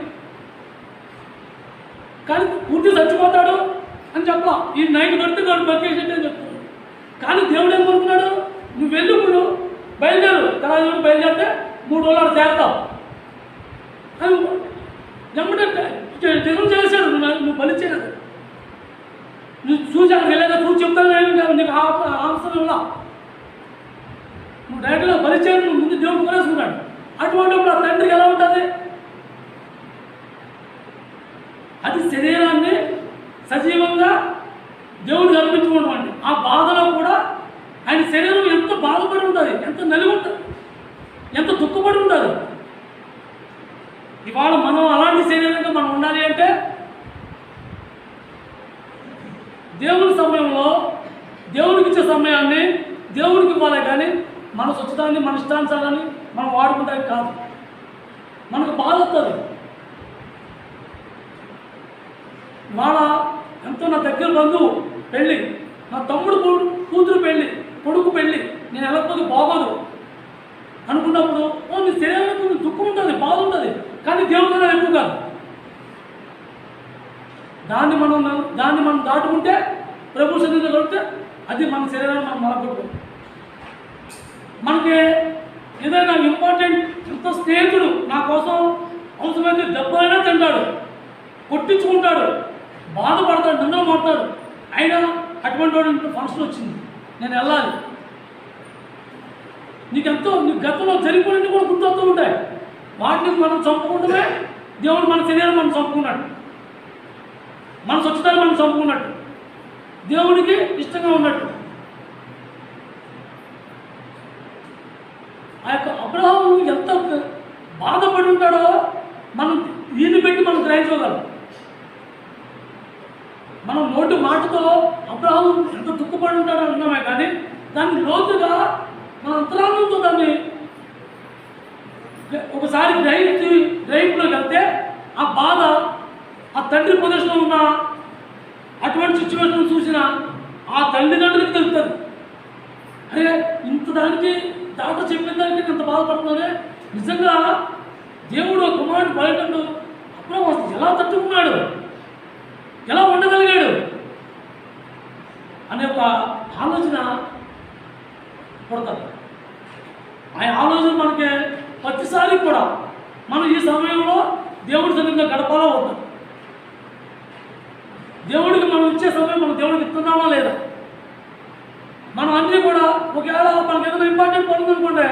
కానీ పూర్తి చచ్చిపోతాడు అని చెప్పలా, ఈ నైట్ కడితే వాడు బతికేసేట్టు అని చెప్తాడు. కానీ దేవుడు ఏమనుకున్నాడు, నువ్వు వెళ్ళి ఇప్పుడు బయలుదేరు, తెలంగాణ బయలుదేరితే 3 రోజులు చేరుతావు అని ఎమ్మటే డిజైన్ చేశాడు. నువ్వు బలిచ్చేది నువ్వు చూసి అక్కడికి వెళ్ళాక చూసి చెప్తాను, నీకు అవసరం ఇలా నువ్వు డైరెక్ట్గా బలిచ్చేది, నువ్వు ముందు దేవుడు కొనేసుకున్నాడు. అటువంటిప్పుడు ఆ తండ్రికి ఎలా ఉంటుంది? అది శరీరాన్ని సజీవంగా దేవుడు కల్పించుకోవడం. ఆ బాధలో కూడా ఆయన శరీరం ఎంత బాధపడి ఉంటుంది, ఎంత నలిగి ఉంటుంది, ఎంత దుఃఖపడి ఉంటుంది. ఇవాళ మనం అలాంటి శరీరంగా మనం ఉండాలి అంటే దేవుని సమయంలో దేవునికి ఇచ్చే సమయాన్ని దేవునికి ఇవ్వాలి. కానీ మన స్వచ్ఛతాన్ని మన ఇష్టానుసారాన్ని మనం వాడుకుంటానికి కాదు. మనకు బాధ వస్తుంది. ఇవాళ ఎంతో నా దగ్గర బంధువు పెళ్ళి, నా తమ్ముడు కూతురు పెళ్ళి, కొడుకు పెళ్ళి, నేను వెళ్ళకపోతే బాగోదు అనుకున్నప్పుడు నీ శరీరానికి దుఃఖం ఉంటుంది, బాధ ఉంటుంది. కానీ దేవుడు కన్నా ఎక్కువ కాదు. దాన్ని మనం దాటుకుంటే ప్రభు సన్నిధిలో కలిపితే అది మన శరీరాన్ని మనం మలగొట్టుకోం. మనకి ఏదైనా ఇంపార్టెంట్, ఎంత స్నేహితుడు నా కోసం అవసరమైతే దెబ్బలైనా తింటాడు, కొట్టించుకుంటాడు, బాధపడతాడు, నిన్న మాట్లాడు. అయినా అటువంటి వాడు ఇంట్లో ఫంక్షన్ వచ్చింది, నేను వెళ్ళాలి. నీకెంతో నీ గతంలో జరిగిపోయినవి కూడా గుర్తొస్తూ ఉంటాయి. వాటిని మనం చంపుకుంటమే దేవుడు మన శరీరం మనం చంపుకున్నాడు, మన స్వచ్ఛతను మనం చంపుకున్నట్టు, దేవుడికి ఇష్టంగా ఉన్నట్టు. ఆ యొక్క అబ్రహాము ఎంత బాధపడి ఉంటాడో మనం దీన్ని పెట్టి మనం గ్రహించగలం. మనం నోటి మాటతో అబ్రహాము ఎంత దుఃఖపడి ఉంటాడో అంటున్నామే, కానీ దాన్ని లోతుగా మన అంతరాంగంతో దాన్ని ఒకసారి గ్రహింపులోకి వెళ్తే ఆ బాధ, ఆ తండ్రి పొజిషన్లో ఉన్న అటువంటి సిచ్యువేషన్ చూసిన ఆ తల్లిదండ్రులకి తెలుస్తుంది. అరే ఇంత దానికి దాట చెప్పిన దానికి ఇంత బాధపడుతున్నాడే, నిజంగా దేవుడు కుమారుడు బయటండు అప్పుడు ఎలా తట్టుకున్నాడు, ఎలా ఉండగలిగాడు అనే ఒక ఆలోచన పడతారు. ఆ ఆలోచన మనకి ప్రతిసారి కూడా మనం ఈ సమయంలో దేవుడి సన్నిధిలో గడపాలా ఉంటాం. దేవుడికి మనం ఇచ్చే సమయం మనం దేవుడికి ఇస్తున్నామా లేదా? మనం అన్నీ కూడా ఒకవేళ మనకి ఏదైనా ఇంపార్టెంట్ పని అనుకోండి,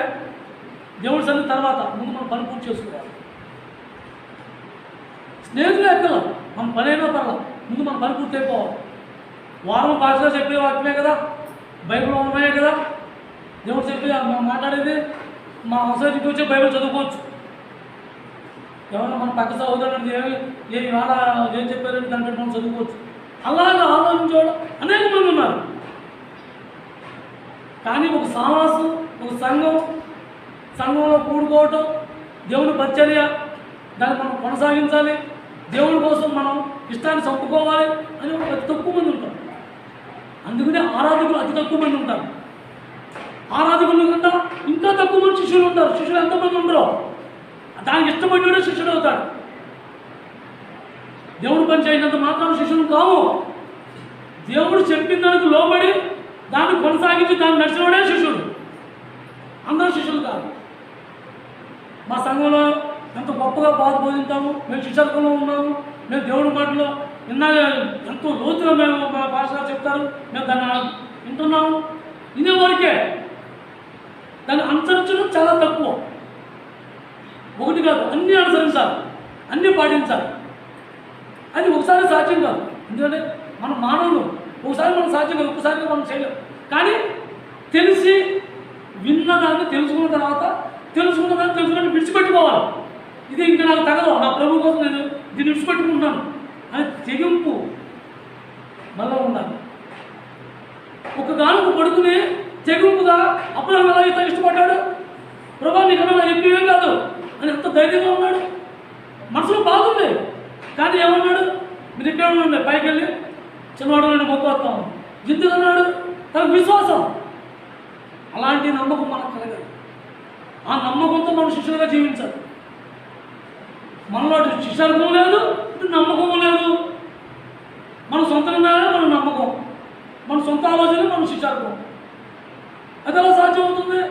దేవుడి సన్నిధి తర్వాత ముందు మనం పని పూర్తి చేసుకోవాలి. స్నేహితులు ఎక్కల మనం పని అయినా పర్లా, ముందు మనం పని పూర్తి అయిపోవాలి. వారం భాషలో చెప్పే వాక్యమే కదా, బైబిల్లో ఉన్నాయే కదా, దేవుడు చెప్పి మనం మాట్లాడేది. మా అవసరానికి వచ్చే బైబిల్ చదువుకోవచ్చు. ఎవరైనా మన పక్క సహోదరుడు ఏమి వాళ్ళ ఏం చెప్పారంటే దాన్ని బట్టి మనం చదువుకోవచ్చు. అలాగా ఆలోచించేవాడు అనేక మంది ఉన్నారు. కానీ ఒక సమాసం, ఒక సంఘంలో కూడుకోవటం, దేవుని పరిచర్య, దాన్ని మనం కొనసాగించాలి, దేవుడి కోసం మనం ఇష్టాన్ని చంపుకోవాలి అని ఒక అతి తక్కువ మంది ఉంటారు. అందుకనే ఆరాధకులు అతి తక్కువ మంది ఉంటారు. ఆరాధకులు కన్నా ఇంకా తక్కువ మంది శిష్యులు ఉంటారు. శిష్యులు ఎంతమంది ఉండరు, దానికి ఇష్టపడినోడే శిష్యుడు అవుతాడు. దేవుడు పని చేయనంత మాత్రం శిష్యులు కావు. దేవుడు చెప్పిన దానికి లోబడి దాన్ని కొనసాగించి దాన్ని నడిచినోడే శిష్యుడు. అందరూ శిష్యులు కాదు. మా సంఘంలో ఎంత గొప్పగా బాధ బోధించాము, మేము శిష్యత్వంలో ఉన్నాము, మేము దేవుడి మాటలో ఎంతో లోతుగా మేము మా భాషలో చెప్తారు, మేము దాన్ని వింటున్నాము. ఇదే వరకే, దాన్ని అనుసరించడం చాలా తక్కువ. ఒకటి కాదు, అన్నీ అనుసరించాలి, అన్నీ పాటించాలి. అది ఒకసారి సాధ్యం కాదు. ఎందుకంటే మనం మానవులు, ఒకసారి మనం సాధ్యం కాదు, ఒక్కసారిగా మనం చేయలేం. కానీ తెలిసి విన్నదాన్ని తెలుసుకున్న తర్వాత తెలుసుకుని విడిచిపెట్టుకోవాలి. ఇది ఇంకా నాకు తగదు, నా ప్రభు కోసం నేను దీన్ని విడిచిపెట్టుకుంటున్నాను అని తెగింపు మళ్ళా ఉండాలి. ఒకగానొక కొడుకుని తెగింపుగా అబ్రహాము ఎలా అయితే ఇష్టపడ్డాడు, ప్రభా నీకన్నా నా ఎక్కువేం కాదు అని ఎంత ధైర్యంగా ఉన్నాడు. మనసులో బాగుంది, కానీ ఏమన్నాడు, మీరు ఇక్కడ ఉండే పైకి వెళ్ళి చిన్నవాడు నేను మొక్కుతాను జిద్దులు అన్నాడు. తనకు విశ్వాసం, అలాంటి నమ్మకం మనకు కలగాలి. ఆ నమ్మకంతో మనం శిష్యులుగా జీవించాలి. మనలో శిష్యత్వం లేదు, ఇటు నమ్మకం లేదు. మన సొంత నిర్ణయాలు మన నమ్మకం, మన సొంత ఆలోచనలు మన శిష్యత్వం. అది ఎలా సాధ్యం అవుతుంది?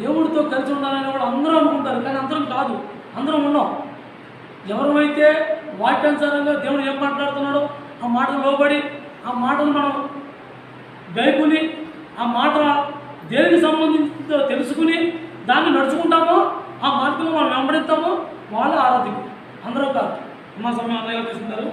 దేవుడితో కలిసి ఉండాలని కూడా అందరూ అనుకుంటారు, కానీ అందరం కాదు, అందరం ఉన్నాం. ఎవరైతే వాక్యానుసారంగా దేవుడు ఏం మాట్లాడుతున్నాడో ఆ మాటలు లోబడి ఆ మాటను మనం గైకుని ఆ మాట దేనికి సంబంధించిందో తెలుసుకుని దాన్ని నడుచుకుంటామో ఆ మార్గంలో మనం వెంబడిస్తామో వాళ్ళు ఆరాధికులు. అందరూ కాదు. ఉన్న సమయం అన్నయ్య తీసుకుంటారు.